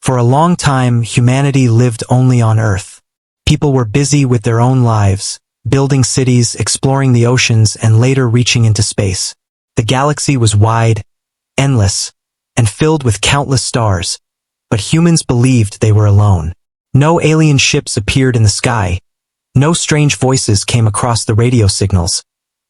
For a long time, humanity lived only on Earth. People were busy with their own lives, building cities, exploring the oceans, and later reaching into space. The galaxy was wide, endless, and filled with countless stars, but humans believed they were alone. No alien ships appeared in the sky, no strange voices came across the radio signals,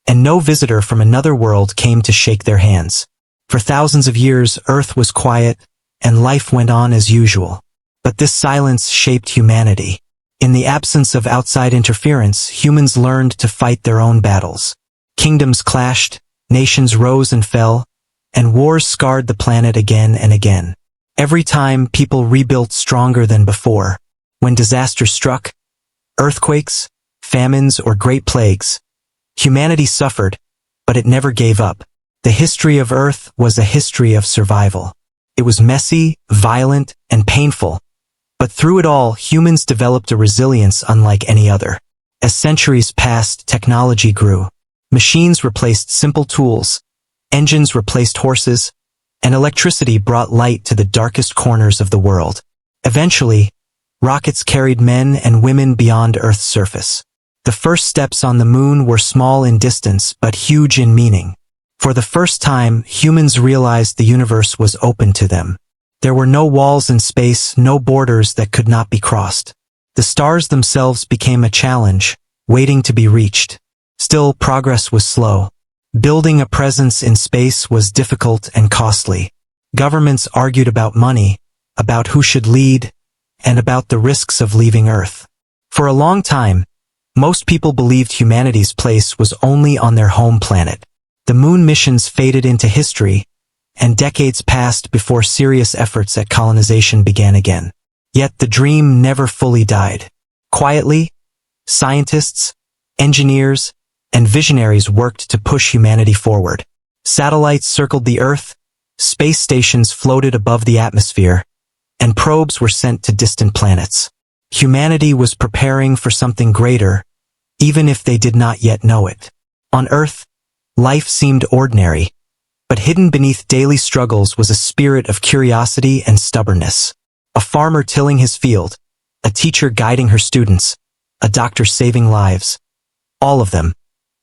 and no visitor from another world came to shake their hands. For thousands of years, Earth was quiet, and life went on as usual. But this silence shaped humanity. In the absence of outside interference, humans learned to fight their own battles. Kingdoms clashed, nations rose and fell, and wars scarred the planet again and again. Every time, people rebuilt stronger than before. When disaster struck, earthquakes, famines, or great plagues, humanity suffered, but it never gave up. The history of Earth was a history of survival. It was messy, violent, and painful, but through it all, humans developed a resilience unlike any other. As centuries passed, technology grew. Machines replaced simple tools, engines replaced horses, and electricity brought light to the darkest corners of the world. Eventually, rockets carried men and women beyond Earth's surface. The first steps on the moon were small in distance but huge in meaning. For the first time, humans realized the universe was open to them. There were no walls in space, no borders that could not be crossed. The stars themselves became a challenge, waiting to be reached. Still, progress was slow. Building a presence in space was difficult and costly. Governments argued about money, about who should lead, and about the risks of leaving Earth. For a long time, most people believed humanity's place was only on their home planet. The moon missions faded into history, and decades passed before serious efforts at colonization began again. Yet the dream never fully died. Quietly, scientists, engineers, and visionaries worked to push humanity forward. Satellites circled the Earth, space stations floated above the atmosphere, and probes were sent to distant planets. Humanity was preparing for something greater, even if they did not yet know it. On Earth, life seemed ordinary, but hidden beneath daily struggles was a spirit of curiosity and stubbornness. A farmer tilling his field, a teacher guiding her students, a doctor saving lives. All of them,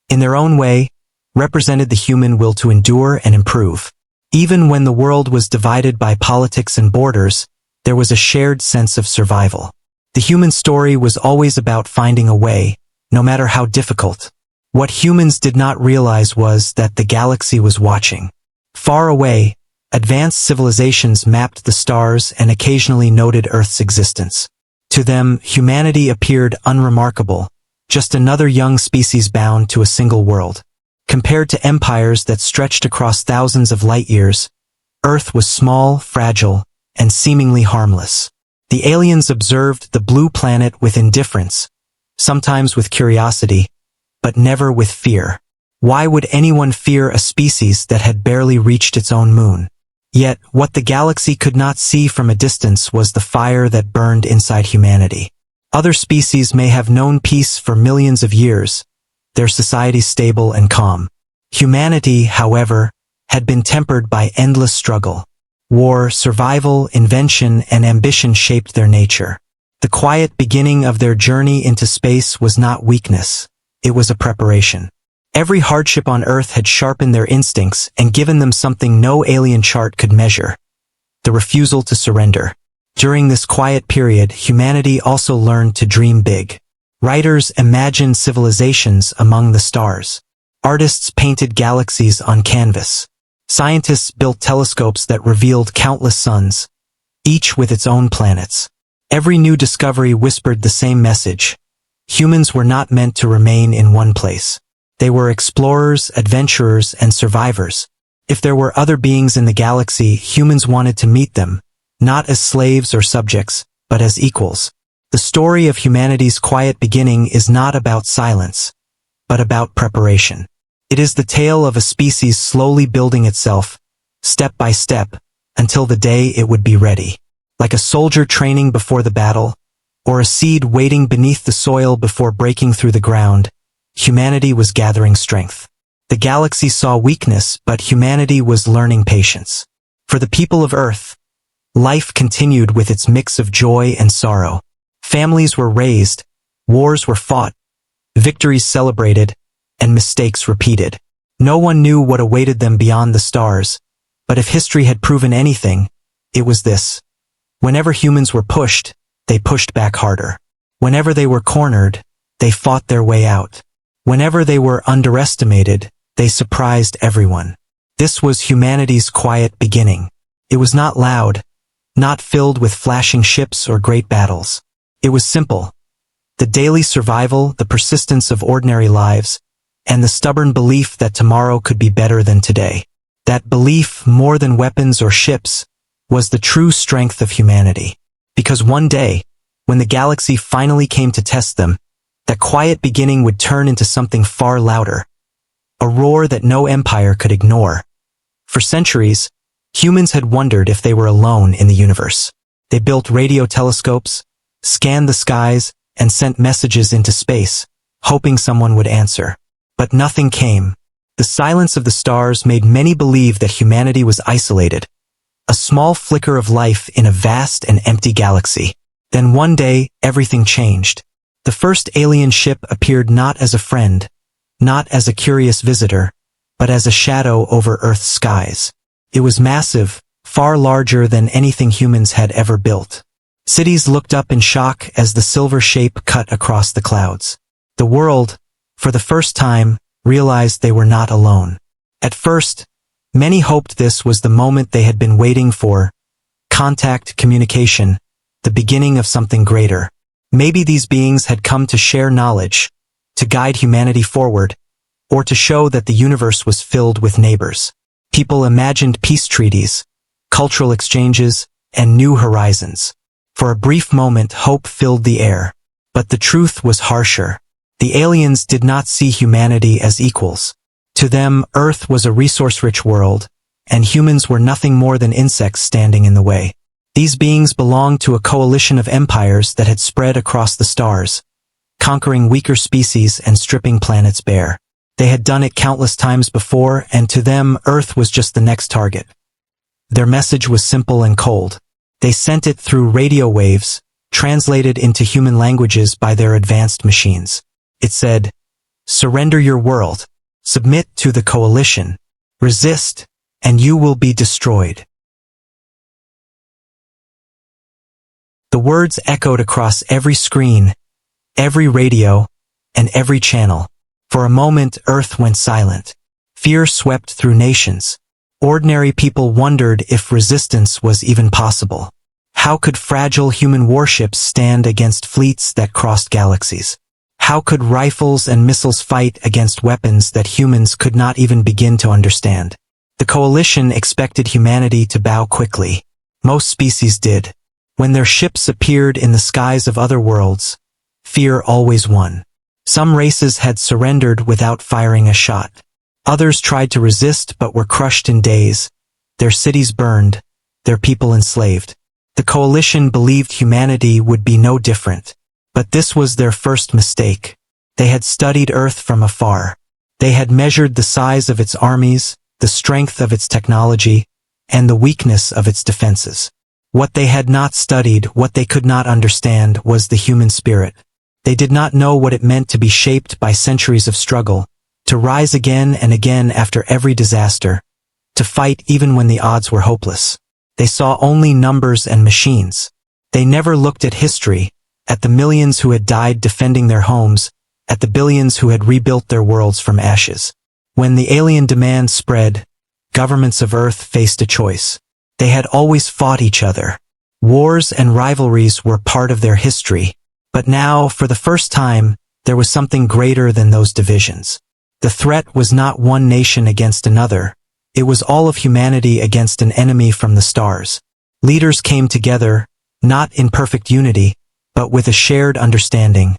in their own way, represented the human will to endure and improve. Even when the world was divided by politics and borders, there was a shared sense of survival. The human story was always about finding a way, no matter how difficult. What humans did not realize was that the galaxy was watching. Far away, advanced civilizations mapped the stars and occasionally noted Earth's existence. To them, humanity appeared unremarkable, just another young species bound to a single world. Compared to empires that stretched across thousands of light years, Earth was small, fragile, and seemingly harmless. The aliens observed the blue planet with indifference, sometimes with curiosity, but never with fear. Why would anyone fear a species that had barely reached its own moon? Yet, what the galaxy could not see from a distance was the fire that burned inside humanity. Other species may have known peace for millions of years, their societies stable and calm. Humanity, however, had been tempered by endless struggle. War, survival, invention, and ambition shaped their nature. The quiet beginning of their journey into space was not weakness, it was a preparation. Every hardship on Earth had sharpened their instincts and given them something no alien chart could measure: the refusal to surrender. During this quiet period, humanity also learned to dream big. Writers imagined civilizations among the stars. Artists painted galaxies on canvas. Scientists built telescopes that revealed countless suns, each with its own planets. Every new discovery whispered the same message: humans were not meant to remain in one place. They were explorers, adventurers, and survivors. If there were other beings in the galaxy, humans wanted to meet them, not as slaves or subjects, but as equals. The story of humanity's quiet beginning is not about silence, but about preparation. It is the tale of a species slowly building itself, step by step, until the day it would be ready. Like a soldier training before the battle, or a seed waiting beneath the soil before breaking through the ground, humanity was gathering strength. The galaxy saw weakness, but humanity was learning patience. For the people of Earth, Life continued with its mix of joy and sorrow. Families were raised, wars were fought, victories celebrated, and mistakes repeated. No one knew what awaited them beyond the stars, but if history had proven anything, it was this. Whenever humans were pushed, they pushed back harder. Whenever they were cornered, they fought their way out. Whenever they were underestimated, they surprised everyone. This was humanity's quiet beginning. It was not loud, not filled with flashing ships or great battles. It was simple. The daily survival, the persistence of ordinary lives, and the stubborn belief that tomorrow could be better than today. That belief, more than weapons or ships, was the true strength of humanity. Because one day, when the galaxy finally came to test them, that quiet beginning would turn into something far louder. A roar that no empire could ignore. For centuries, humans had wondered if they were alone in the universe. They built radio telescopes, scanned the skies, and sent messages into space, hoping someone would answer. But nothing came. The silence of the stars made many believe that humanity was isolated, a small flicker of life in a vast and empty galaxy. Then one day, everything changed. The first alien ship appeared not as a friend, not as a curious visitor, but as a shadow over Earth's skies. It was massive, far larger than anything humans had ever built. Cities looked up in shock as the silver shape cut across the clouds. The world, for the first time, realized they were not alone. At first, many hoped this was the moment they had been waiting for. Contact, communication, the beginning of something greater. Maybe these beings had come to share knowledge, to guide humanity forward, or to show that the universe was filled with neighbors. People imagined peace treaties, cultural exchanges, and new horizons. For a brief moment, hope filled the air. But the truth was harsher. The aliens did not see humanity as equals. To them, Earth was a resource-rich world, and humans were nothing more than insects standing in the way. These beings belonged to a coalition of empires that had spread across the stars, conquering weaker species and stripping planets bare. They had done it countless times before, and to them, Earth was just the next target. Their message was simple and cold. They sent it through radio waves, translated into human languages by their advanced machines. It said, "Surrender your world, submit to the coalition, resist, and you will be destroyed." The words echoed across every screen, every radio, and every channel. For a moment, Earth went silent. Fear swept through nations. Ordinary people wondered if resistance was even possible. How could fragile human warships stand against fleets that crossed galaxies? How could rifles and missiles fight against weapons that humans could not even begin to understand? The coalition expected humanity to bow quickly. Most species did. When their ships appeared in the skies of other worlds, fear always won. Some races had surrendered without firing a shot. Others tried to resist but were crushed in days, their cities burned, their people enslaved. The coalition believed humanity would be no different. But this was their first mistake. They had studied Earth from afar. They had measured the size of its armies, the strength of its technology, and the weakness of its defenses. What they had not studied, what they could not understand, was the human spirit. They did not know what it meant to be shaped by centuries of struggle, to rise again and again after every disaster, to fight even when the odds were hopeless. They saw only numbers and machines. They never looked at history, at the millions who had died defending their homes, at the billions who had rebuilt their worlds from ashes. When the alien demand spread, governments of Earth faced a choice. They had always fought each other. Wars and rivalries were part of their history. But now, for the first time, there was something greater than those divisions. The threat was not one nation against another. It was all of humanity against an enemy from the stars. Leaders came together, not in perfect unity, but with a shared understanding.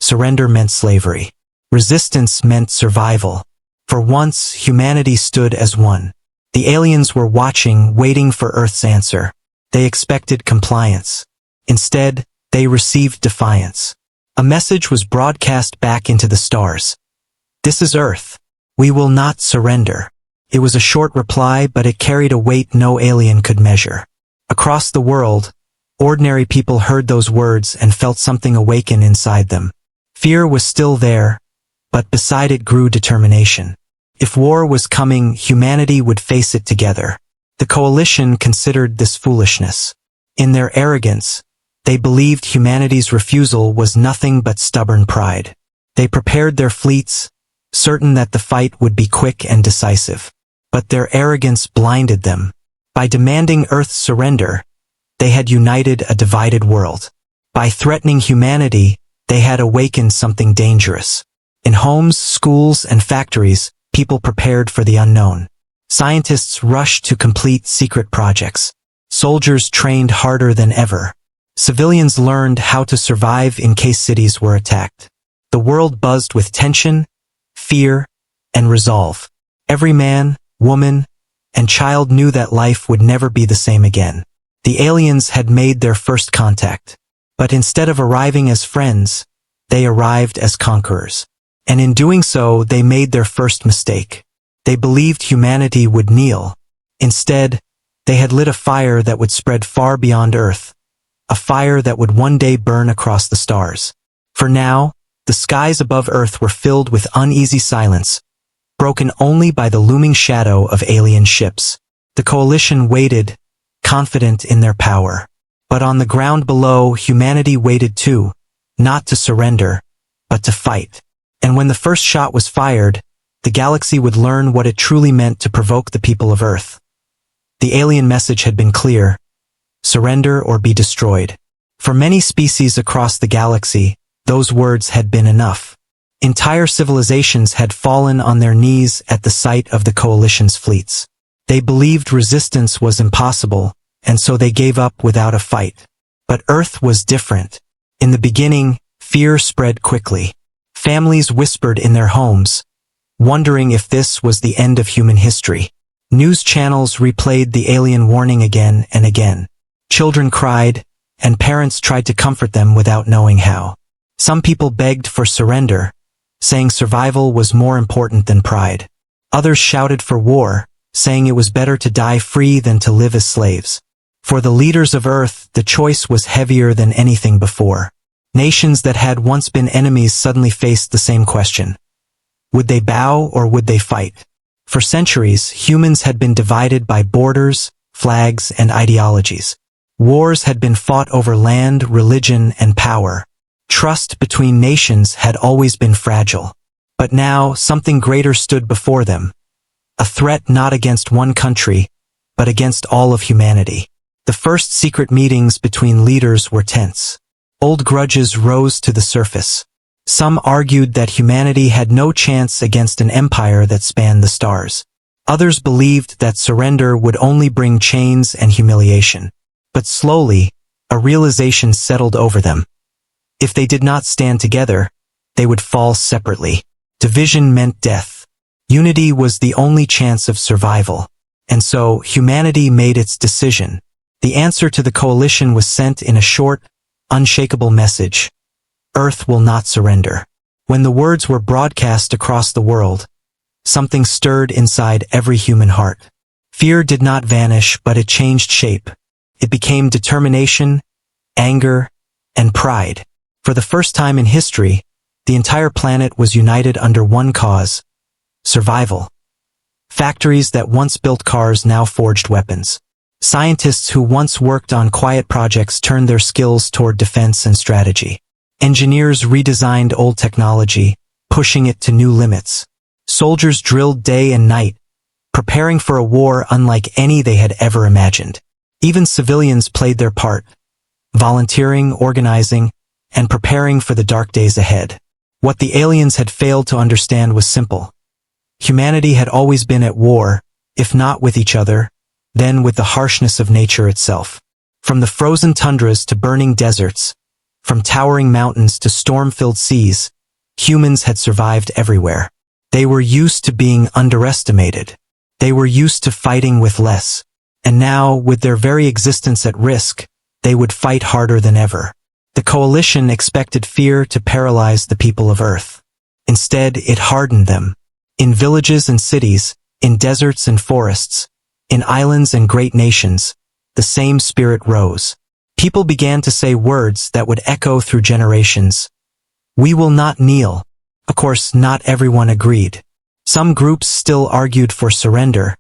Surrender meant slavery. Resistance meant survival. For once, humanity stood as one. The aliens were watching, waiting for Earth's answer. They expected compliance. Instead, they received defiance. A message was broadcast back into the stars. "This is Earth. We will not surrender." It was a short reply, but it carried a weight no alien could measure. Across the world, ordinary people heard those words and felt something awaken inside them. Fear was still there, but beside it grew determination. If war was coming, humanity would face it together. The coalition considered this foolishness. In their arrogance, they believed humanity's refusal was nothing but stubborn pride. They prepared their fleets, certain that the fight would be quick and decisive. But their arrogance blinded them. By demanding Earth's surrender, they had united a divided world. By threatening humanity, they had awakened something dangerous. In homes, schools, and factories, people prepared for the unknown. Scientists rushed to complete secret projects. Soldiers trained harder than ever. Civilians learned how to survive in case cities were attacked. The world buzzed with tension, fear, and resolve. Every man, woman, and child knew that life would never be the same again. The aliens had made their first contact. But instead of arriving as friends, they arrived as conquerors. And in doing so, they made their first mistake. They believed humanity would kneel. Instead, they had lit a fire that would spread far beyond Earth, a fire that would one day burn across the stars. For now, the skies above Earth were filled with uneasy silence, broken only by the looming shadow of alien ships. The coalition waited, confident in their power. But on the ground below, humanity waited too, not to surrender, but to fight. And when the first shot was fired, the galaxy would learn what it truly meant to provoke the people of Earth. The alien message had been clear: surrender or be destroyed. For many species across the galaxy, those words had been enough. Entire civilizations had fallen on their knees at the sight of the coalition's fleets. They believed resistance was impossible, and so they gave up without a fight. But Earth was different. In the beginning, fear spread quickly. Families whispered in their homes, wondering if this was the end of human history. News channels replayed the alien warning again and again. Children cried, and parents tried to comfort them without knowing how. Some people begged for surrender, saying survival was more important than pride. Others shouted for war, saying it was better to die free than to live as slaves. For the leaders of Earth, the choice was heavier than anything before. Nations that had once been enemies suddenly faced the same question. Would they bow or would they fight? For centuries, humans had been divided by borders, flags, and ideologies. Wars had been fought over land, religion, and power. Trust between nations had always been fragile. But now, something greater stood before them. A threat not against one country, but against all of humanity. The first secret meetings between leaders were tense. Old grudges rose to the surface. Some argued that humanity had no chance against an empire that spanned the stars. Others believed that surrender would only bring chains and humiliation. But slowly, a realization settled over them. If they did not stand together, they would fall separately. Division meant death. Unity was the only chance of survival. And so, humanity made its decision. The answer to the coalition was sent in a short, unshakable message: Earth will not surrender. When the words were broadcast across the world, something stirred inside every human heart. Fear did not vanish, but it changed shape. It became determination, anger, and pride. For the first time in history, the entire planet was united under one cause: survival. Factories that once built cars now forged weapons. Scientists who once worked on quiet projects turned their skills toward defense and strategy. Engineers redesigned old technology, pushing it to new limits. Soldiers drilled day and night, preparing for a war unlike any they had ever imagined. Even civilians played their part, volunteering, organizing, and preparing for the dark days ahead. What the aliens had failed to understand was simple. Humanity had always been at war, if not with each other, then with the harshness of nature itself. From the frozen tundras to burning deserts, from towering mountains to storm-filled seas, humans had survived everywhere. They were used to being underestimated. They were used to fighting with less. And now, with their very existence at risk, they would fight harder than ever. The coalition expected fear to paralyze the people of Earth. Instead, it hardened them. In villages and cities, in deserts and forests, in islands and great nations, the same spirit rose. People began to say words that would echo through generations. "We will not kneel." Of course, not everyone agreed. Some groups still argued for surrender,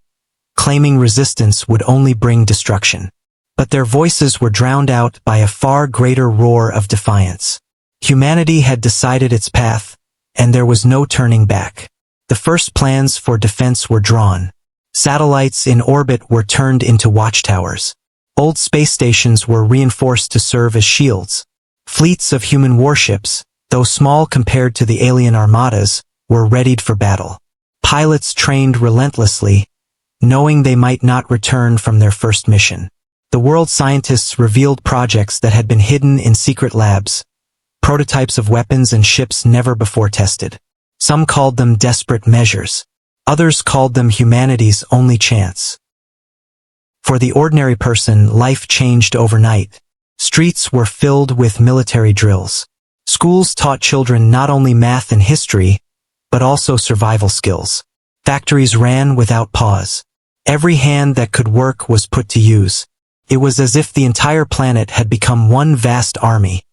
claiming resistance would only bring destruction. But their voices were drowned out by a far greater roar of defiance. Humanity had decided its path, and there was no turning back. The first plans for defense were drawn. Satellites in orbit were turned into watchtowers. Old space stations were reinforced to serve as shields. Fleets of human warships, though small compared to the alien armadas, were readied for battle. Pilots trained relentlessly, knowing they might not return from their first mission. The world scientists revealed projects that had been hidden in secret labs, prototypes of weapons and ships never before tested. Some called them desperate measures. Others called them humanity's only chance. For the ordinary person, life changed overnight. Streets were filled with military drills. Schools taught children not only math and history, but also survival skills. Factories ran without pause. Every hand that could work was put to use. It was as if the entire planet had become one vast army,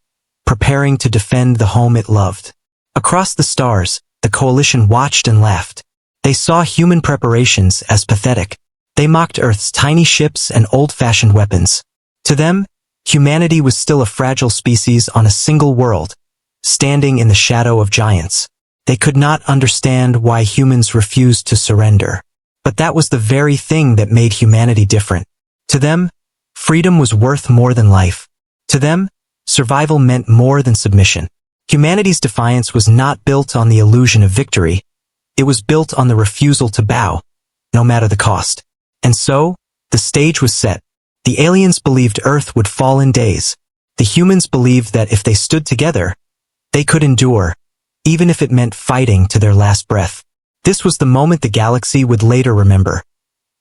preparing to defend the home it loved. Across the stars, the coalition watched and laughed. They saw human preparations as pathetic. They mocked Earth's tiny ships and old-fashioned weapons. To them, humanity was still a fragile species on a single world, standing in the shadow of giants. They could not understand why humans refused to surrender. But that was the very thing that made humanity different. To them, freedom was worth more than life. To them, survival meant more than submission. Humanity's defiance was not built on the illusion of victory. It was built on the refusal to bow, no matter the cost. And so, the stage was set. The aliens believed Earth would fall in days. The humans believed that if they stood together, they could endure, even if it meant fighting to their last breath. This was the moment the galaxy would later remember.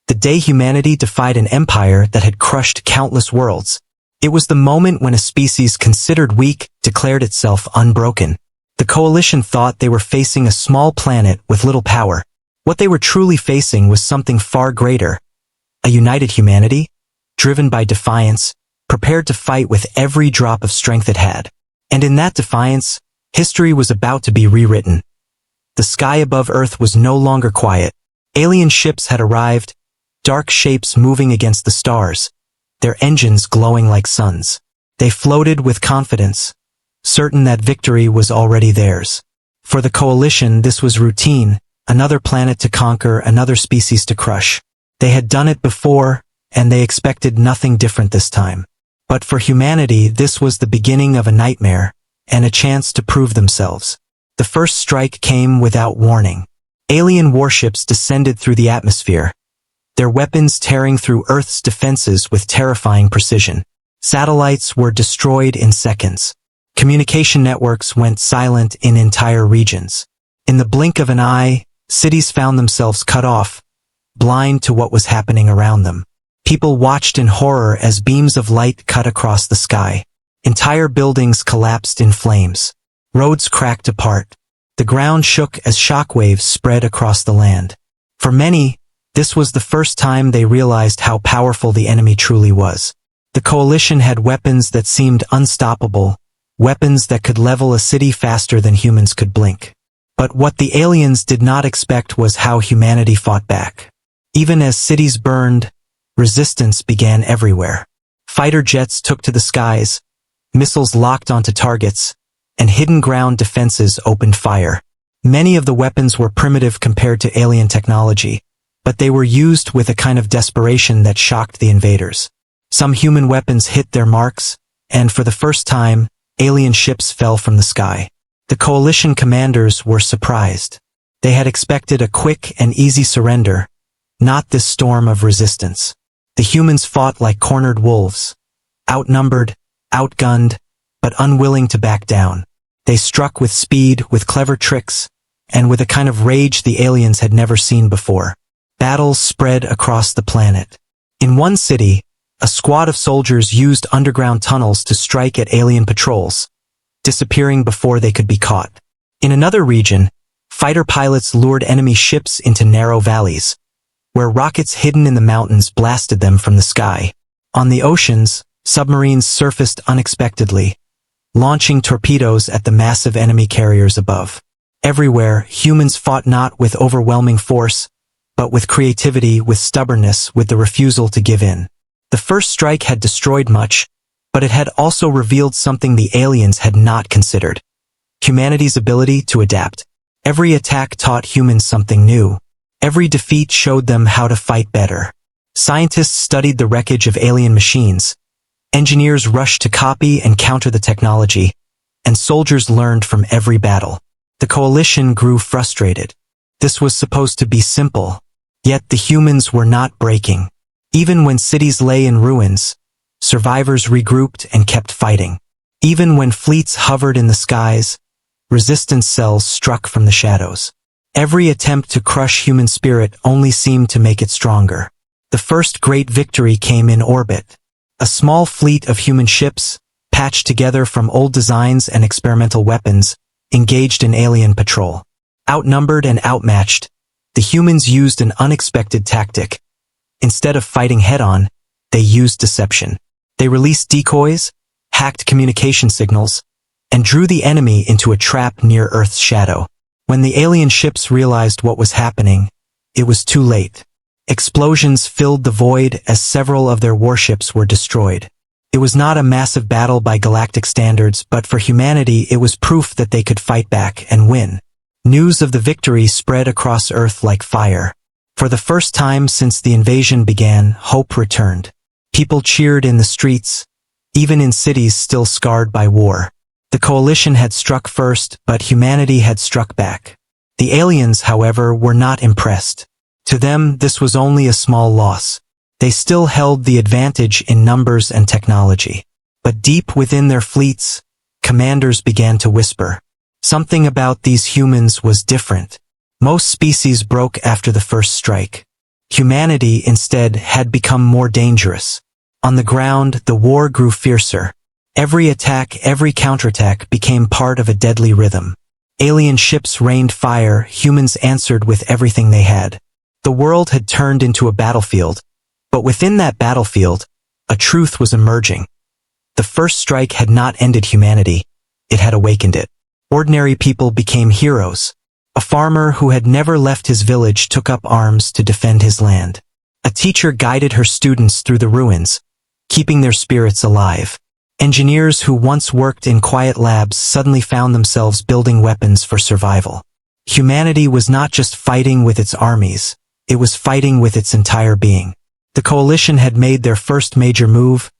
The day humanity defied an empire that had crushed countless worlds. It was the moment when a species considered weak declared itself unbroken. The coalition thought they were facing a small planet with little power. What they were truly facing was something far greater. A united humanity, driven by defiance, prepared to fight with every drop of strength it had. And in that defiance, history was about to be rewritten. The sky above Earth was no longer quiet. Alien ships had arrived, dark shapes moving against the stars, their engines glowing like suns. They floated with confidence, certain that victory was already theirs. For the coalition, this was routine, another planet to conquer, another species to crush. They had done it before, and they expected nothing different this time. But for humanity, this was the beginning of a nightmare, and a chance to prove themselves. The first strike came without warning. Alien warships descended through the atmosphere, their weapons tearing through Earth's defenses with terrifying precision. Satellites were destroyed in seconds. Communication networks went silent in entire regions. In the blink of an eye, cities found themselves cut off, blind to what was happening around them. People watched in horror as beams of light cut across the sky. Entire buildings collapsed in flames. Roads cracked apart. The ground shook as shockwaves spread across the land. For many, this was the first time they realized how powerful the enemy truly was. The coalition had weapons that seemed unstoppable, weapons that could level a city faster than humans could blink. But what the aliens did not expect was how humanity fought back. Even as cities burned, resistance began everywhere. Fighter jets took to the skies, missiles locked onto targets, and hidden ground defenses opened fire. Many of the weapons were primitive compared to alien technology, but they were used with a kind of desperation that shocked the invaders. Some human weapons hit their marks, and for the first time, alien ships fell from the sky. The coalition commanders were surprised. They had expected a quick and easy surrender, not this storm of resistance. The humans fought like cornered wolves, outnumbered, outgunned, but unwilling to back down. They struck with speed, with clever tricks, and with a kind of rage the aliens had never seen before. Battles spread across the planet. In one city, a squad of soldiers used underground tunnels to strike at alien patrols, disappearing before they could be caught. In another region, fighter pilots lured enemy ships into narrow valleys, where rockets hidden in the mountains blasted them from the sky. On the oceans, submarines surfaced unexpectedly, launching torpedoes at the massive enemy carriers above. Everywhere, humans fought not with overwhelming force, but with creativity, with stubbornness, with the refusal to give in. The first strike had destroyed much, but it had also revealed something the aliens had not considered: humanity's ability to adapt. Every attack taught humans something new. Every defeat showed them how to fight better. Scientists studied the wreckage of alien machines. Engineers rushed to copy and counter the technology, and soldiers learned from every battle. The coalition grew frustrated. This was supposed to be simple, yet the humans were not breaking. Even when cities lay in ruins, survivors regrouped and kept fighting. Even when fleets hovered in the skies, resistance cells struck from the shadows. Every attempt to crush human spirit only seemed to make it stronger. The first great victory came in orbit. A small fleet of human ships, patched together from old designs and experimental weapons, engaged in alien patrol. Outnumbered and outmatched, the humans used an unexpected tactic. Instead of fighting head-on, they used deception. They released decoys, hacked communication signals, and drew the enemy into a trap near Earth's shadow. When the alien ships realized what was happening, it was too late. Explosions filled the void as several of their warships were destroyed. It was not a massive battle by galactic standards, but for humanity it was proof that they could fight back and win. News of the victory spread across Earth like fire. For the first time since the invasion began, hope returned. People cheered in the streets, even in cities still scarred by war. The coalition had struck first, but humanity had struck back. The aliens, however, were not impressed. To them, this was only a small loss. They still held the advantage in numbers and technology. But deep within their fleets, commanders began to whisper. Something about these humans was different. Most species broke after the first strike. Humanity, instead, had become more dangerous. On the ground, the war grew fiercer. Every attack, every counterattack became part of a deadly rhythm. Alien ships rained fire, humans answered with everything they had. The world had turned into a battlefield, but within that battlefield, a truth was emerging. The first strike had not ended humanity, it had awakened it. Ordinary people became heroes. A farmer who had never left his village took up arms to defend his land. A teacher guided her students through the ruins, keeping their spirits alive. Engineers who once worked in quiet labs suddenly found themselves building weapons for survival. Humanity was not just fighting with its armies, it was fighting with its entire being. The coalition had made their first major move,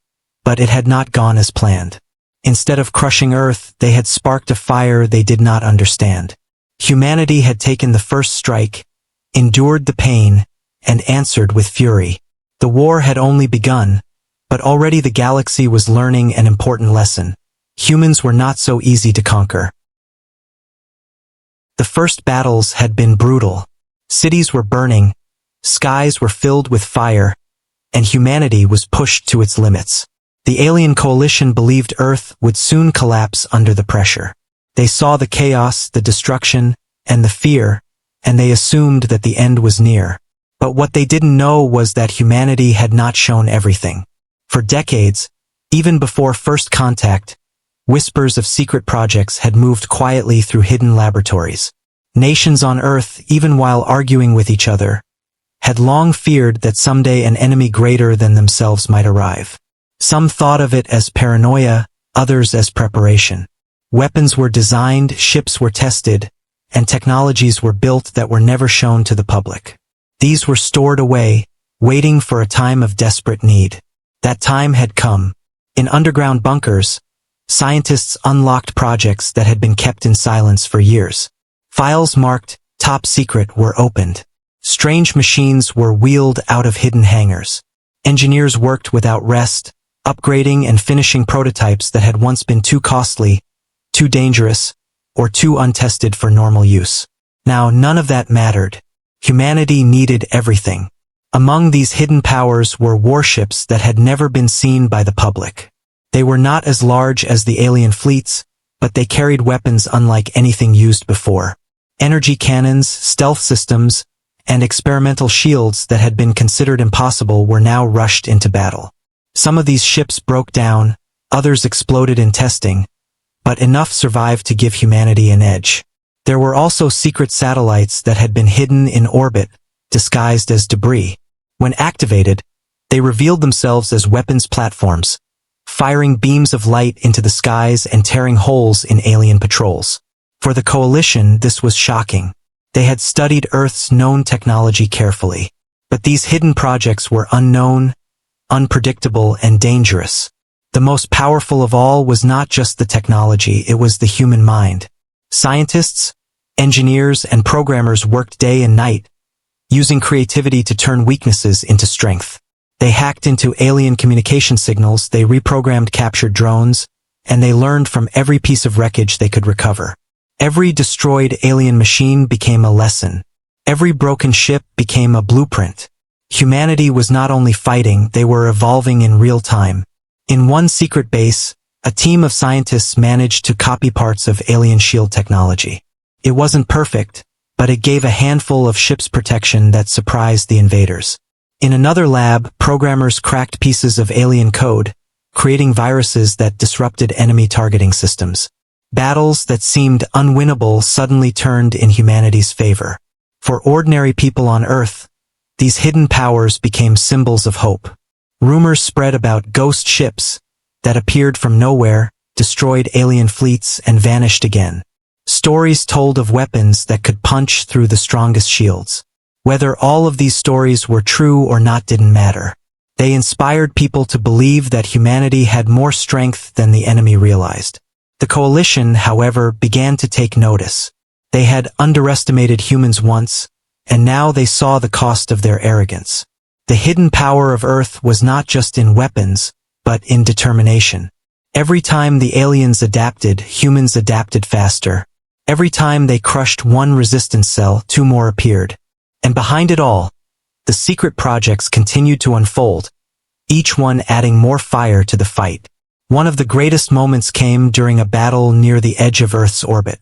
but it had not gone as planned. Instead of crushing Earth, they had sparked a fire they did not understand. Humanity had taken the first strike, endured the pain, and answered with fury. The war had only begun, but already the galaxy was learning an important lesson. Humans were not so easy to conquer. The first battles had been brutal. Cities were burning, skies were filled with fire, and humanity was pushed to its limits. The alien coalition believed Earth would soon collapse under the pressure. They saw the chaos, the destruction, and the fear, and they assumed that the end was near. But what they didn't know was that humanity had not shown everything. For decades, even before first contact, whispers of secret projects had moved quietly through hidden laboratories. Nations on Earth, even while arguing with each other, had long feared that someday an enemy greater than themselves might arrive. Some thought of it as paranoia, others as preparation. Weapons were designed, ships were tested, and technologies were built that were never shown to the public. These were stored away, waiting for a time of desperate need. That time had come. In underground bunkers, scientists unlocked projects that had been kept in silence for years. Files marked top secret were opened. Strange machines were wheeled out of hidden hangars. Engineers worked without rest, upgrading and finishing prototypes that had once been too costly, too dangerous, or too untested for normal use. Now none of that mattered. Humanity needed everything. Among these hidden powers were warships that had never been seen by the public. They were not as large as the alien fleets, but they carried weapons unlike anything used before. Energy cannons, stealth systems, and experimental shields that had been considered impossible were now rushed into battle. Some of these ships broke down, others exploded in testing, but enough survived to give humanity an edge. There were also secret satellites that had been hidden in orbit, disguised as debris. When activated, they revealed themselves as weapons platforms, firing beams of light into the skies and tearing holes in alien patrols. For the Coalition, this was shocking. They had studied Earth's known technology carefully. But these hidden projects were unknown, unpredictable, and dangerous. The most powerful of all was not just the technology, it was the human mind. Scientists, engineers, and programmers worked day and night, using creativity to turn weaknesses into strength. They hacked into alien communication signals, they reprogrammed captured drones, and they learned from every piece of wreckage they could recover. Every destroyed alien machine became a lesson. Every broken ship became a blueprint. Humanity was not only fighting, they were evolving in real time. In one secret base, a team of scientists managed to copy parts of alien shield technology. It wasn't perfect, but it gave a handful of ships protection that surprised the invaders. In another lab, programmers cracked pieces of alien code, creating viruses that disrupted enemy targeting systems. Battles that seemed unwinnable suddenly turned in humanity's favor. For ordinary people on Earth, these hidden powers became symbols of hope. Rumors spread about ghost ships that appeared from nowhere, destroyed alien fleets, and vanished again. Stories told of weapons that could punch through the strongest shields. Whether all of these stories were true or not didn't matter. They inspired people to believe that humanity had more strength than the enemy realized. The Coalition, however, began to take notice. They had underestimated humans once, and now they saw the cost of their arrogance. The hidden power of Earth was not just in weapons, but in determination. Every time the aliens adapted, humans adapted faster. Every time they crushed one resistance cell, two more appeared. And behind it all, the secret projects continued to unfold, each one adding more fire to the fight. One of the greatest moments came during a battle near the edge of Earth's orbit.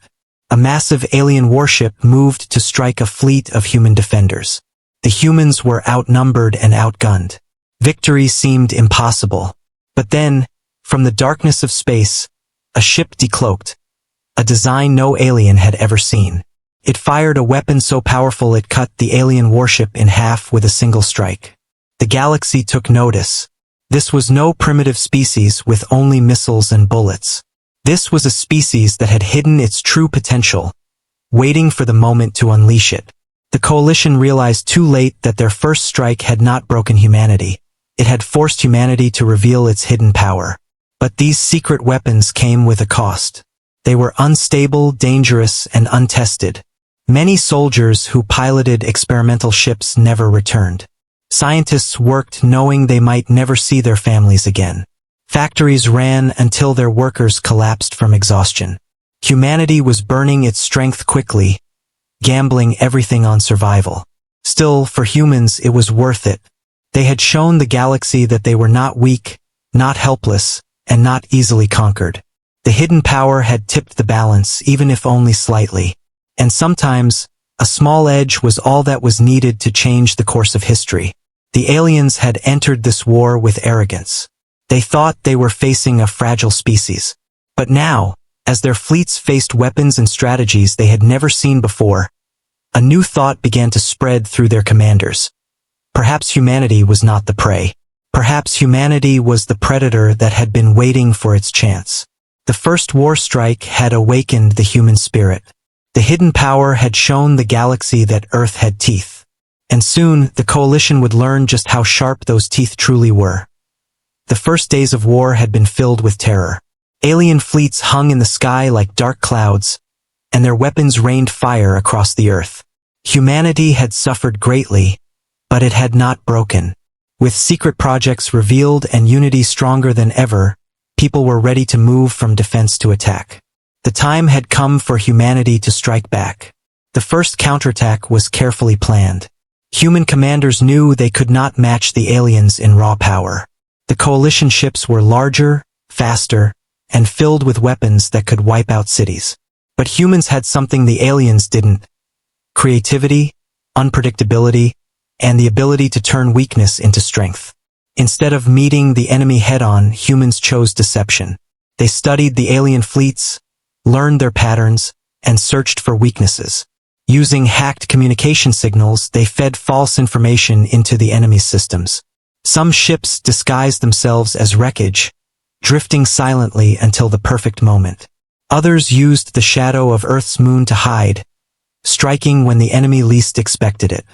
A massive alien warship moved to strike a fleet of human defenders. The humans were outnumbered and outgunned. Victory seemed impossible. But then, from the darkness of space, a ship decloaked, a design no alien had ever seen. It fired a weapon so powerful it cut the alien warship in half with a single strike. The galaxy took notice. This was no primitive species with only missiles and bullets. This was a species that had hidden its true potential, waiting for the moment to unleash it. The Coalition realized too late that their first strike had not broken humanity. It had forced humanity to reveal its hidden power. But these secret weapons came with a cost. They were unstable, dangerous, and untested. Many soldiers who piloted experimental ships never returned. Scientists worked knowing they might never see their families again. Factories ran until their workers collapsed from exhaustion. Humanity was burning its strength quickly, gambling everything on survival. Still, for humans, it was worth it. They had shown the galaxy that they were not weak, not helpless, and not easily conquered. The hidden power had tipped the balance, even if only slightly. And sometimes, a small edge was all that was needed to change the course of history. The aliens had entered this war with arrogance. They thought they were facing a fragile species. But now, as their fleets faced weapons and strategies they had never seen before, a new thought began to spread through their commanders. Perhaps humanity was not the prey. Perhaps humanity was the predator that had been waiting for its chance. The first war strike had awakened the human spirit. The hidden power had shown the galaxy that Earth had teeth. And soon, the Coalition would learn just how sharp those teeth truly were. The first days of war had been filled with terror. Alien fleets hung in the sky like dark clouds, and their weapons rained fire across the Earth. Humanity had suffered greatly, but it had not broken. With secret projects revealed and unity stronger than ever, people were ready to move from defense to attack. The time had come for humanity to strike back. The first counterattack was carefully planned. Human commanders knew they could not match the aliens in raw power. The Coalition ships were larger, faster, and filled with weapons that could wipe out cities. But humans had something the aliens didn't: creativity, unpredictability, and the ability to turn weakness into strength. Instead of meeting the enemy head-on, humans chose deception. They studied the alien fleets, learned their patterns, and searched for weaknesses. Using hacked communication signals, they fed false information into the enemy's systems. Some ships disguised themselves as wreckage, drifting silently until the perfect moment. Others used the shadow of Earth's moon to hide, striking when the enemy least expected it.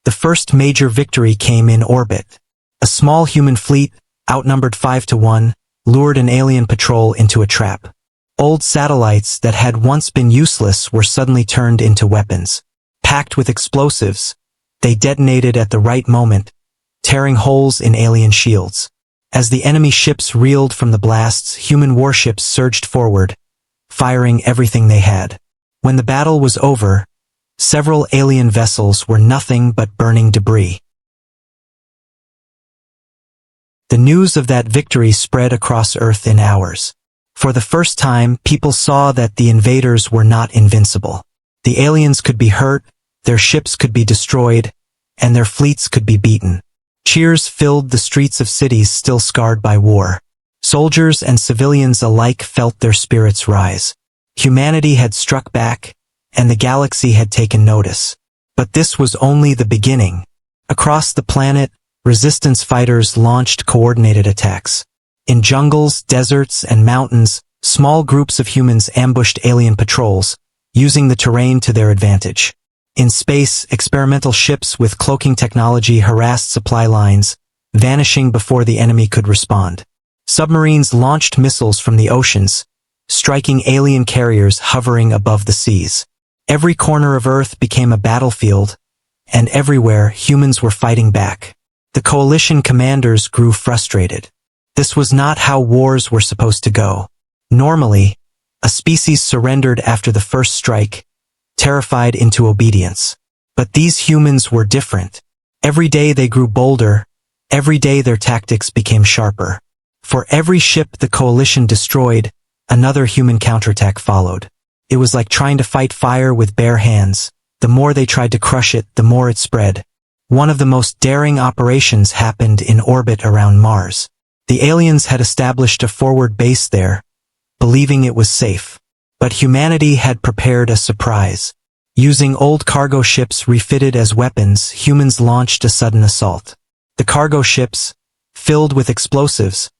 The first major victory came in orbit. A small human fleet, outnumbered 5-1, lured an alien patrol into a trap. Old satellites that had once been useless were suddenly turned into weapons. Packed with explosives, they detonated at the right moment, tearing holes in alien shields. As the enemy ships reeled from the blasts, human warships surged forward, firing everything they had. When the battle was over, several alien vessels were nothing but burning debris. The news of that victory spread across Earth in hours. For the first time, people saw that the invaders were not invincible. The aliens could be hurt, their ships could be destroyed, and their fleets could be beaten. Cheers filled the streets of cities still scarred by war. Soldiers and civilians alike felt their spirits rise. Humanity had struck back, and the galaxy had taken notice. But this was only the beginning. Across the planet, resistance fighters launched coordinated attacks. In jungles, deserts, and mountains, small groups of humans ambushed alien patrols, using the terrain to their advantage. In space, experimental ships with cloaking technology harassed supply lines, vanishing before the enemy could respond. Submarines launched missiles from the oceans, striking alien carriers hovering above the seas. Every corner of Earth became a battlefield, and everywhere humans were fighting back. The coalition commanders grew frustrated. This was not how wars were supposed to go. Normally, a species surrendered after the first strike, terrified into obedience. But these humans were different. Every day they grew bolder, every day their tactics became sharper. For every ship the coalition destroyed, another human counterattack followed. It was like trying to fight fire with bare hands. The more they tried to crush it, the more it spread. One of the most daring operations happened in orbit around Mars. The aliens had established a forward base there, believing it was safe. But humanity had prepared a surprise. Using old cargo ships refitted as weapons, humans launched a sudden assault. The cargo ships, filled with explosives,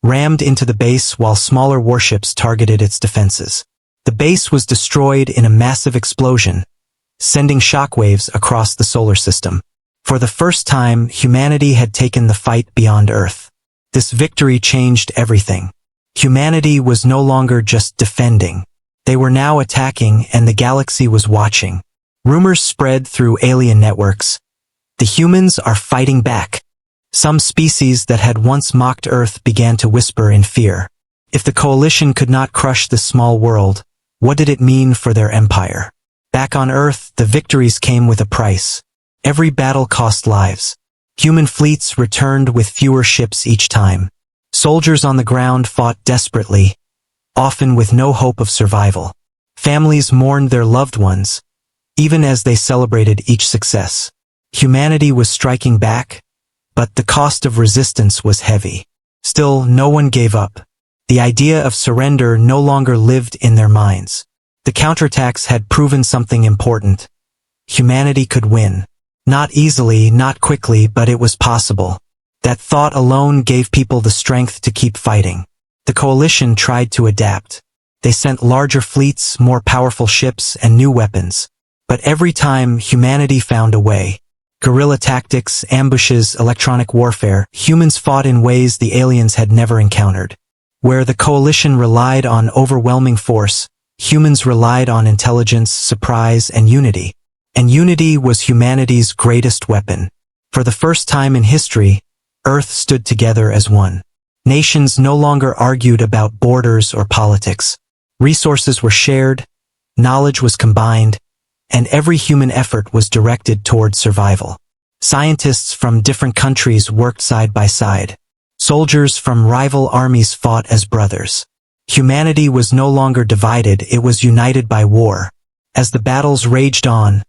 rammed into the base while smaller warships targeted its defenses. The base was destroyed in a massive explosion, sending shockwaves across the solar system. For the first time, humanity had taken the fight beyond Earth. This victory changed everything. Humanity was no longer just defending. They were now attacking, and the galaxy was watching. Rumors spread through alien networks. The humans are fighting back. Some species that had once mocked Earth began to whisper in fear. If the coalition could not crush this small world, what did it mean for their empire? Back on Earth, the victories came with a price. Every battle cost lives. Human fleets returned with fewer ships each time. Soldiers on the ground fought desperately, often with no hope of survival. Families mourned their loved ones, even as they celebrated each success. Humanity was striking back, but the cost of resistance was heavy. Still, no one gave up. The idea of surrender no longer lived in their minds. The counterattacks had proven something important. Humanity could win. Not easily, not quickly, but it was possible. That thought alone gave people the strength to keep fighting. The coalition tried to adapt. They sent larger fleets, more powerful ships, and new weapons. But every time, humanity found a way. Guerrilla tactics, ambushes, electronic warfare, humans fought in ways the aliens had never encountered. Where the coalition relied on overwhelming force, humans relied on intelligence, surprise, and unity. And unity was humanity's greatest weapon. For the first time in history, Earth stood together as one. Nations no longer argued about borders or politics. Resources were shared, knowledge was combined, and every human effort was directed toward survival. Scientists from different countries worked side by side. Soldiers from rival armies fought as brothers. Humanity was no longer divided, it was united by war. As the battles raged on,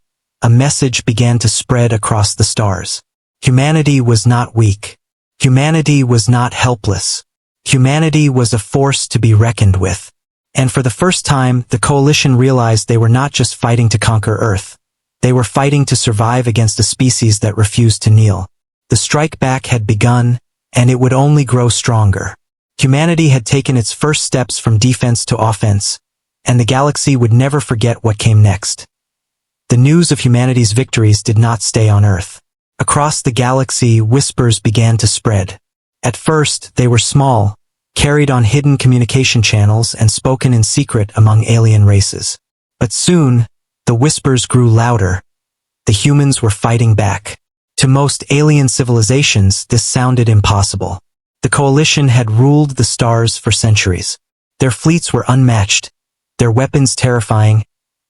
a message began to spread across the stars. Humanity was not weak. Humanity was not helpless. Humanity was a force to be reckoned with. And for the first time, the coalition realized they were not just fighting to conquer Earth. They were fighting to survive against a species that refused to kneel. The strike back had begun, and it would only grow stronger. Humanity had taken its first steps from defense to offense, and the galaxy would never forget what came next. The news of humanity's victories did not stay on Earth. Across the galaxy, whispers began to spread. At first, they were small, carried on hidden communication channels and spoken in secret among alien races. But soon, the whispers grew louder. The humans were fighting back. To most alien civilizations, this sounded impossible. The coalition had ruled the stars for centuries. Their fleets were unmatched, their weapons terrifying,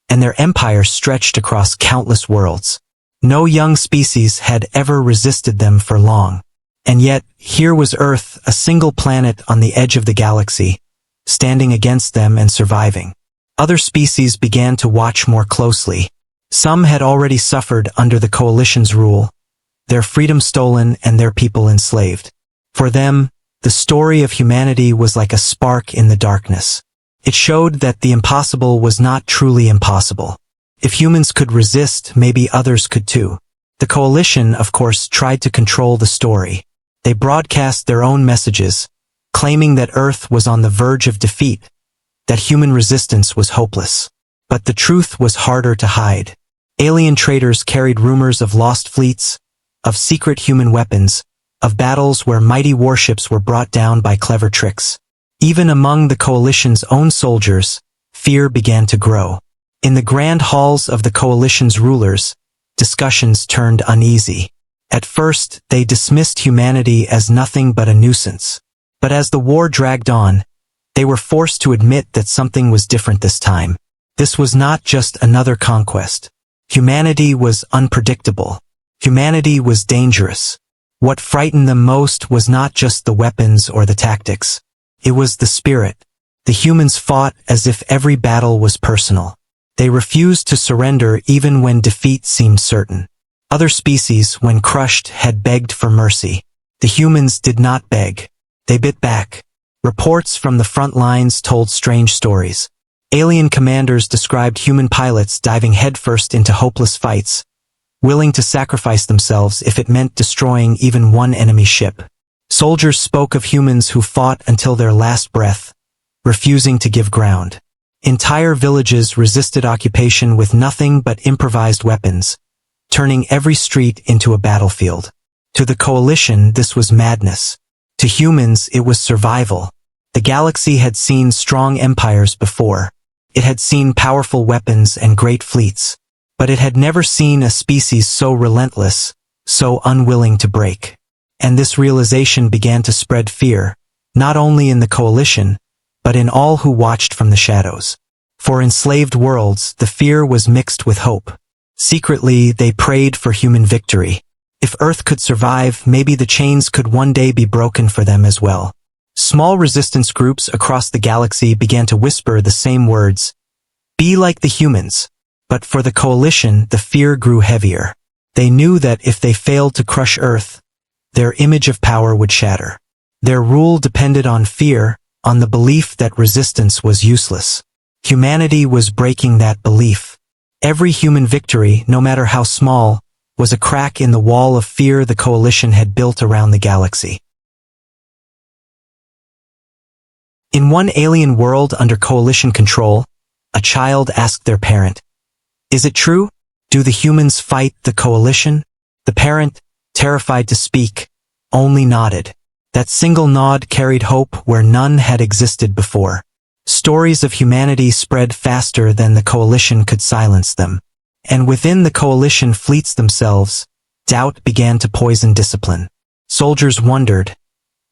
and their empire stretched across countless worlds. No young species had ever resisted them for long. And yet, here was Earth, a single planet on the edge of the galaxy, standing against them and surviving. Other species began to watch more closely. Some had already suffered under the coalition's rule, their freedom stolen and their people enslaved. For them, the story of humanity was like a spark in the darkness. It showed that the impossible was not truly impossible. If humans could resist, maybe others could too. The coalition, of course, tried to control the story. They broadcast their own messages, claiming that Earth was on the verge of defeat, that human resistance was hopeless. But the truth was harder to hide. Alien traders carried rumors of lost fleets, of secret human weapons, of battles where mighty warships were brought down by clever tricks. Even among the coalition's own soldiers, fear began to grow. In the grand halls of the coalition's rulers, discussions turned uneasy. At first, they dismissed humanity as nothing but a nuisance. But as the war dragged on, they were forced to admit that something was different this time. This was not just another conquest. Humanity was unpredictable. Humanity was dangerous. What frightened them most was not just the weapons or the tactics. It was the spirit. The humans fought as if every battle was personal. They refused to surrender even when defeat seemed certain. Other species, when crushed, had begged for mercy. The humans did not beg. They bit back. Reports from the front lines told strange stories. Alien commanders described human pilots diving headfirst into hopeless fights, willing to sacrifice themselves if it meant destroying even one enemy ship. Soldiers spoke of humans who fought until their last breath, refusing to give ground. Entire villages resisted occupation with nothing but improvised weapons, turning every street into a battlefield. To the coalition, this was madness. To humans, it was survival. The galaxy had seen strong empires before. It had seen powerful weapons and great fleets. But it had never seen a species so relentless, so unwilling to break. And this realization began to spread fear, not only in the coalition, but in all who watched from the shadows. For enslaved worlds, the fear was mixed with hope. Secretly, they prayed for human victory. If Earth could survive, maybe the chains could one day be broken for them as well. Small resistance groups across the galaxy began to whisper the same words, "Be like the humans." But for the coalition, the fear grew heavier. They knew that if they failed to crush Earth, their image of power would shatter. Their rule depended on fear, on the belief that resistance was useless. Humanity was breaking that belief. Every human victory, no matter how small, was a crack in the wall of fear the coalition had built around the galaxy. In one alien world under coalition control, a child asked their parent, "Is it true? Do the humans fight the coalition?" The parent, terrified to speak, only nodded. That single nod carried hope where none had existed before. Stories of humanity spread faster than the coalition could silence them. And within the coalition fleets themselves, doubt began to poison discipline. Soldiers wondered,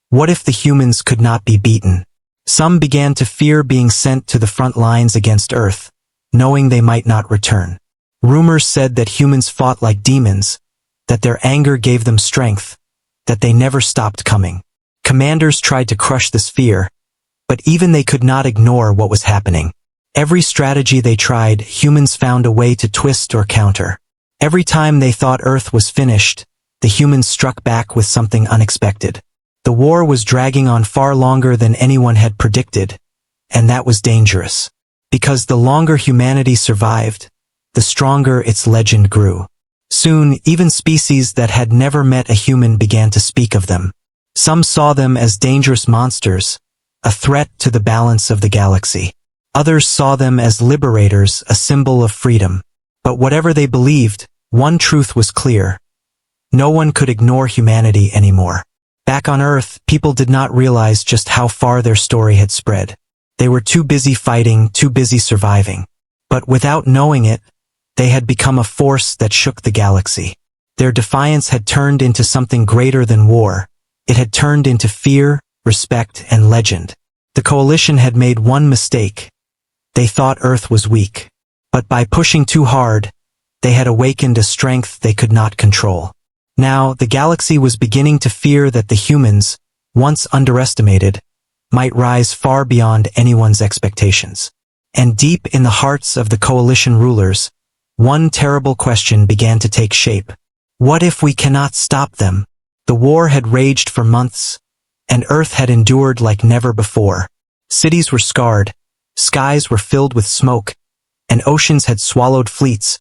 what if the humans could not be beaten? Some began to fear being sent to the front lines against Earth, knowing they might not return. Rumors said that humans fought like demons, that their anger gave them strength, that they never stopped coming. Commanders tried to crush this fear, but even they could not ignore what was happening. Every strategy they tried, humans found a way to twist or counter. Every time they thought Earth was finished, the humans struck back with something unexpected. The war was dragging on far longer than anyone had predicted, and that was dangerous. Because the longer humanity survived, the stronger its legend grew. Soon, even species that had never met a human began to speak of them. Some saw them as dangerous monsters, a threat to the balance of the galaxy. Others saw them as liberators, a symbol of freedom. But whatever they believed, one truth was clear. No one could ignore humanity anymore. Back on Earth, people did not realize just how far their story had spread. They were too busy fighting, too busy surviving. But without knowing it, they had become a force that shook the galaxy. Their defiance had turned into something greater than war. It had turned into fear, respect, and legend. The coalition had made one mistake. They thought Earth was weak. But by pushing too hard, they had awakened a strength they could not control. Now, the galaxy was beginning to fear that the humans, once underestimated, might rise far beyond anyone's expectations. And deep in the hearts of the coalition rulers, one terrible question began to take shape. What if we cannot stop them? The war had raged for months, and Earth had endured like never before. Cities were scarred, skies were filled with smoke, and oceans had swallowed fleets,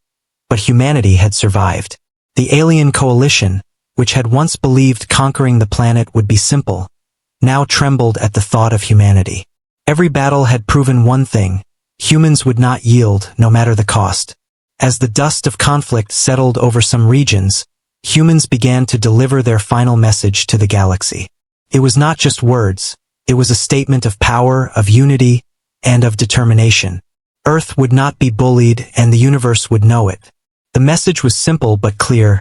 but humanity had survived. The alien coalition, which had once believed conquering the planet would be simple, now trembled at the thought of humanity. Every battle had proven one thing: humans would not yield, no matter the cost. As the dust of conflict settled over some regions, humans began to deliver their final message to the galaxy. It was not just words, it was a statement of power, of unity, and of determination. Earth would not be bullied, and the universe would know it. The message was simple but clear: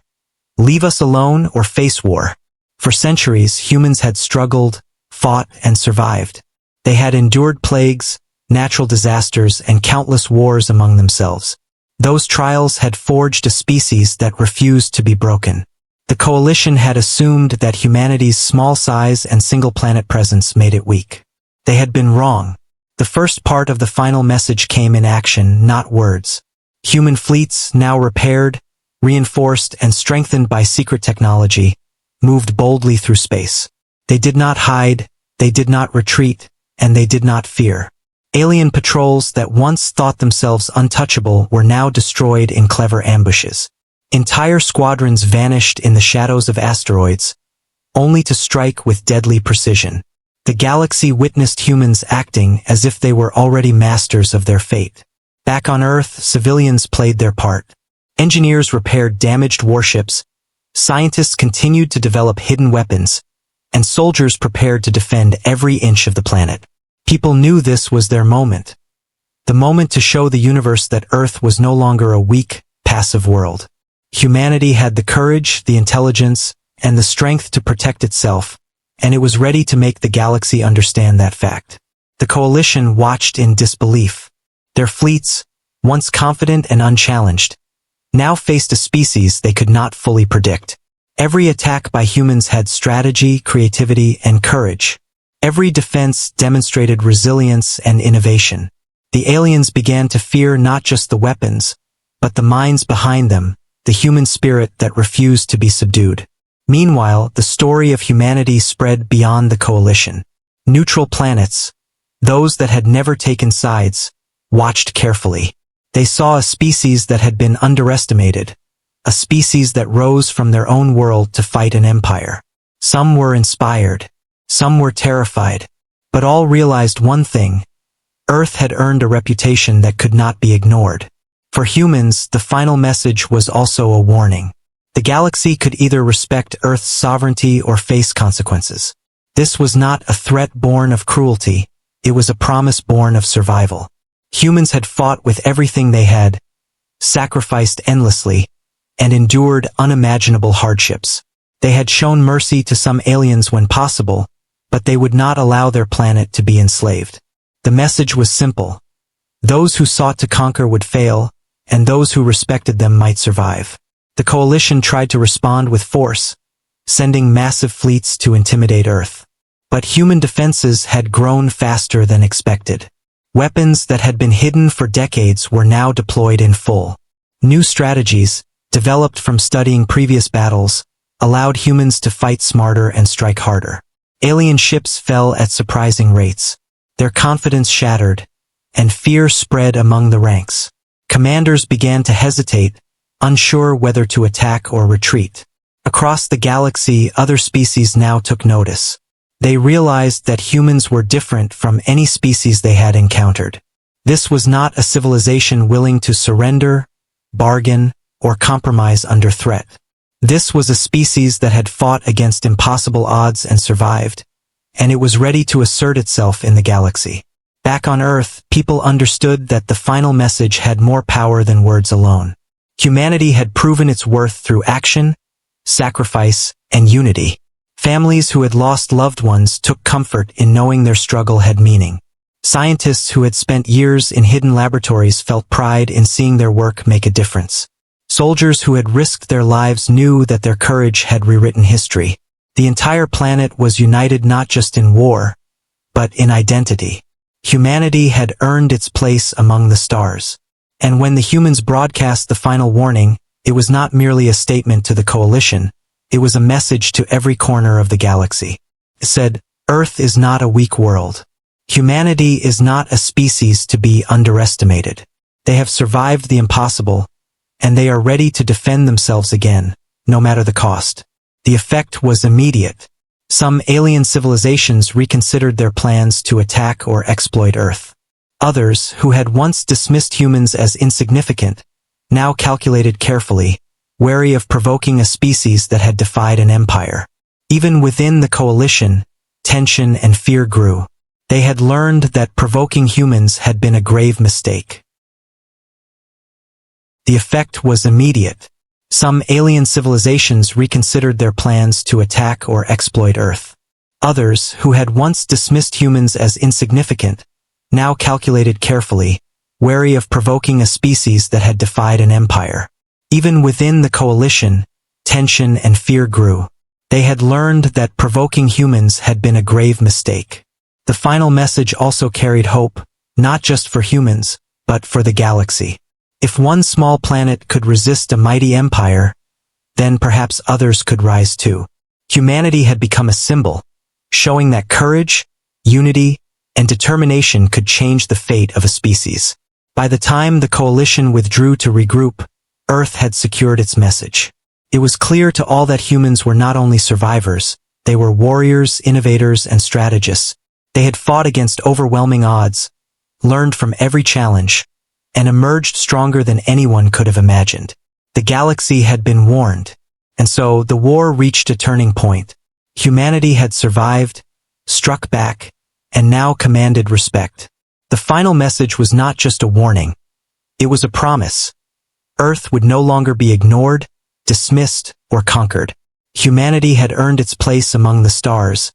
leave us alone or face war. For centuries, humans had struggled, fought, and survived. They had endured plagues, natural disasters, and countless wars among themselves. Those trials had forged a species that refused to be broken. The coalition had assumed that humanity's small size and single-planet presence made it weak. They had been wrong. The first part of the final message came in action, not words. Human fleets, now repaired, reinforced, and strengthened by secret technology, moved boldly through space. They did not hide, they did not retreat, and they did not fear. Alien patrols that once thought themselves untouchable were now destroyed in clever ambushes. Entire squadrons vanished in the shadows of asteroids, only to strike with deadly precision. The galaxy witnessed humans acting as if they were already masters of their fate. Back on Earth, civilians played their part. Engineers repaired damaged warships, scientists continued to develop hidden weapons, and soldiers prepared to defend every inch of the planet. People knew this was their moment. The moment to show the universe that Earth was no longer a weak, passive world. Humanity had the courage, the intelligence, and the strength to protect itself, and it was ready to make the galaxy understand that fact. The coalition watched in disbelief. Their fleets, once confident and unchallenged, now faced a species they could not fully predict. Every attack by humans had strategy, creativity, and courage. Every defense demonstrated resilience and innovation. The aliens began to fear not just the weapons, but the minds behind them, the human spirit that refused to be subdued. Meanwhile, the story of humanity spread beyond the coalition. Neutral planets, those that had never taken sides, watched carefully. They saw a species that had been underestimated, a species that rose from their own world to fight an empire. Some were inspired, some were terrified, but all realized one thing: Earth had earned a reputation that could not be ignored. For humans, the final message was also a warning. The galaxy could either respect Earth's sovereignty or face consequences. This was not a threat born of cruelty, it was a promise born of survival. Humans had fought with everything they had, sacrificed endlessly, and endured unimaginable hardships. They had shown mercy to some aliens when possible, but they would not allow their planet to be enslaved. The message was simple: those who sought to conquer would fail, and those who respected them might survive. The coalition tried to respond with force, sending massive fleets to intimidate Earth. But human defenses had grown faster than expected. Weapons that had been hidden for decades were now deployed in full. New strategies, developed from studying previous battles, allowed humans to fight smarter and strike harder. Alien ships fell at surprising rates. Their confidence shattered, and fear spread among the ranks. Commanders began to hesitate, unsure whether to attack or retreat. Across the galaxy, other species now took notice. They realized that humans were different from any species they had encountered. This was not a civilization willing to surrender, bargain, or compromise under threat. This was a species that had fought against impossible odds and survived, and it was ready to assert itself in the galaxy. Back on Earth, people understood that the final message had more power than words alone. Humanity had proven its worth through action, sacrifice, and unity. Families who had lost loved ones took comfort in knowing their struggle had meaning. Scientists who had spent years in hidden laboratories felt pride in seeing their work make a difference. Soldiers who had risked their lives knew that their courage had rewritten history. The entire planet was united not just in war, but in identity. Humanity had earned its place among the stars. And when the humans broadcast the final warning, it was not merely a statement to the coalition, it was a message to every corner of the galaxy. It said, Earth is not a weak world. Humanity is not a species to be underestimated. They have survived the impossible, and they are ready to defend themselves again, no matter the cost. The effect was immediate. Some alien civilizations reconsidered their plans to attack or exploit Earth. Others, who had once dismissed humans as insignificant, now calculated carefully, wary of provoking a species that had defied an empire. Even within the coalition, tension and fear grew. They had learned that provoking humans had been a grave mistake. The effect was immediate. Some alien civilizations reconsidered their plans to attack or exploit Earth. Others, who had once dismissed humans as insignificant, now calculated carefully, wary of provoking a species that had defied an empire. Even within the coalition, tension and fear grew. They had learned that provoking humans had been a grave mistake. The final message also carried hope, not just for humans, but for the galaxy. If one small planet could resist a mighty empire, then perhaps others could rise too. Humanity had become a symbol, showing that courage, unity, and determination could change the fate of a species. By the time the coalition withdrew to regroup, Earth had secured its message. It was clear to all that humans were not only survivors, they were warriors, innovators, and strategists. They had fought against overwhelming odds, learned from every challenge, and emerged stronger than anyone could have imagined. The galaxy had been warned, and so the war reached a turning point. Humanity had survived, struck back, and now commanded respect. The final message was not just a warning. It was a promise. Earth would no longer be ignored, dismissed, or conquered. Humanity had earned its place among the stars,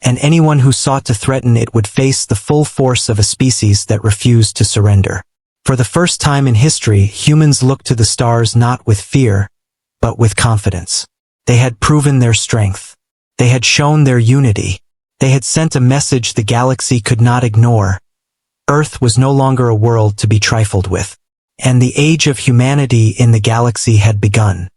and anyone who sought to threaten it would face the full force of a species that refused to surrender. For the first time in history, humans looked to the stars not with fear, but with confidence. They had proven their strength. They had shown their unity. They had sent a message the galaxy could not ignore. Earth was no longer a world to be trifled with, and the age of humanity in the galaxy had begun.